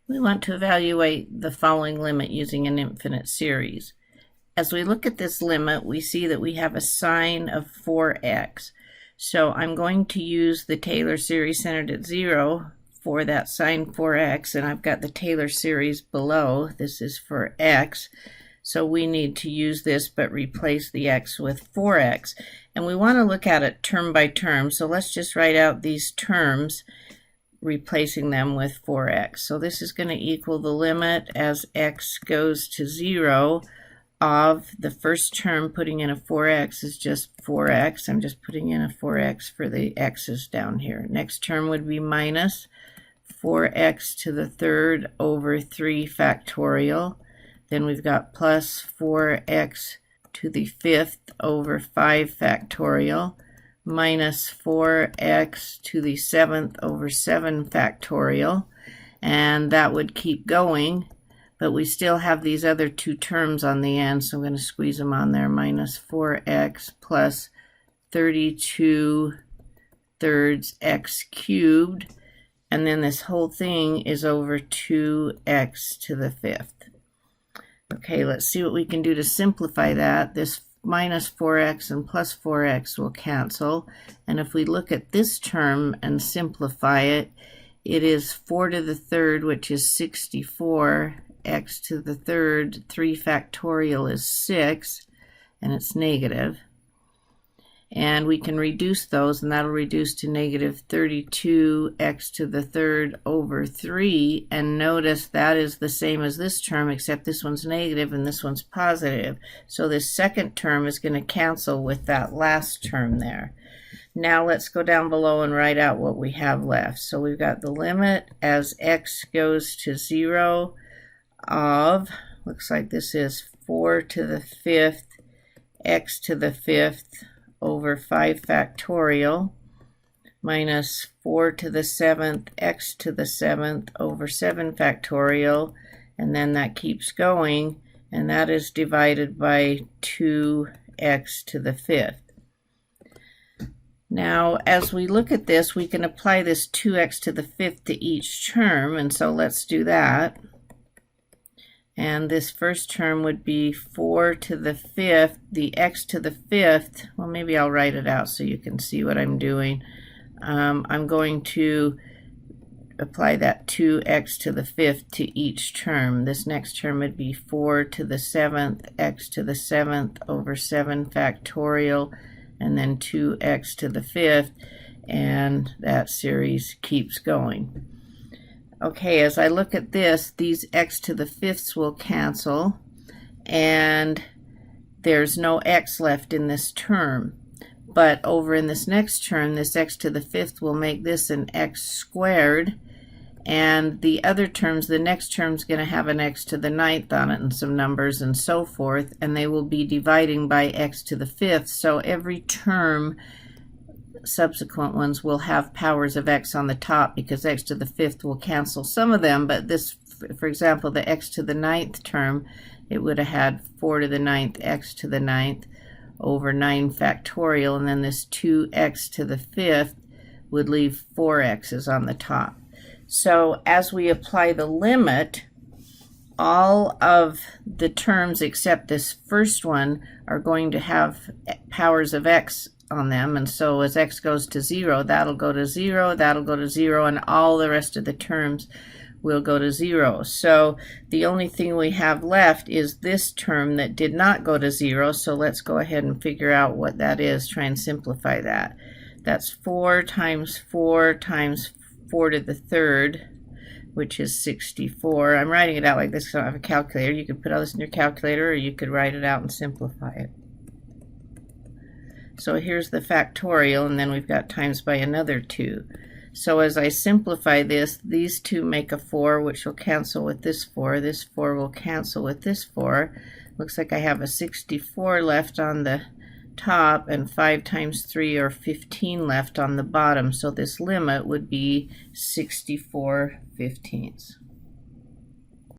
We want to evaluate the following limit using an infinite series. As we look at this limit, we see that we have a sine of 4x. So I'm going to use the Taylor series centered at 0 for that sine 4x, and I've got the Taylor series below. This is for x. So we need to use this but replace the x with 4x. And we want to look at it term by term. So let's just write out these terms, replacing them with 4x. So this is going to equal the limit as x goes to 0 of the first term. Putting in a 4x is just 4x. I'm just putting in a 4x for the x's down here. Next term would be minus 4x to the third over 3 factorial. Then we've got plus 4x to the fifth over 5 factorial, minus 4x to the 7th over 7 factorial, and that would keep going, but we still have these other two terms on the end, so I'm going to squeeze them on there. Minus 4x plus 32 thirds x cubed, and then this whole thing is over 2x to the fifth. Okay, let's see what we can do to simplify that. This minus 4x and plus 4x will cancel. And if we look at this term and simplify it, it is 4 to the third, which is 64. X to the third, 3 factorial is 6, and it's negative. And we can reduce those, and that'll reduce to negative 32x to the third over 3. And notice that is the same as this term, except this one's negative and this one's positive. So this second term is going to cancel with that last term there. Now let's go down below and write out what we have left. So we've got the limit as x goes to 0 of, looks like this is 4 to the fifth, x to the fifth, over 5 factorial, minus 4 to the 7th, x to the 7th, over 7 factorial, and then that keeps going, and that is divided by 2x to the 5th. Now, as we look at this, we can apply this 2x to the 5th to each term, and so let's do that. And this first term would be 4 to the 5th, the x to the 5th. Well, maybe I'll write it out so you can see what I'm doing. I'm going to apply that 2x to the 5th to each term. This next term would be 4 to the 7th, x to the 7th over 7 factorial, and then 2x to the 5th, and that series keeps going. Okay, as I look at this, these x to the fifths will cancel, and there's no x left in this term. But over in this next term, this x to the fifth will make this an x squared, and the other terms, the next term's going to have an x to the ninth on it and some numbers and so forth, and they will be dividing by x to the fifth. So every term, subsequent ones, will have powers of x on the top, because x to the fifth will cancel some of them. But this, for example, the x to the ninth term, it would have had 4 to the ninth, x to the ninth over 9 factorial, and then this 2x to the fifth would leave 4x's on the top. So as we apply the limit, all of the terms except this first one are going to have powers of x on them, and so as x goes to 0, that'll go to 0, that'll go to 0, and all the rest of the terms will go to 0. So the only thing we have left is this term that did not go to 0, so let's go ahead and figure out what that is, try and simplify that. That's 4 times 4 times 4 to the third, which is 64. I'm writing it out like this because I don't have a calculator. You could put all this in your calculator, or you could write it out and simplify it. So here's the factorial, and then we've got times by another 2. So as I simplify this, these two make a 4, which will cancel with this 4. This 4 will cancel with this 4. Looks like I have a 64 left on the top and 5 times 3, or 15, left on the bottom. So this limit would be 64/15.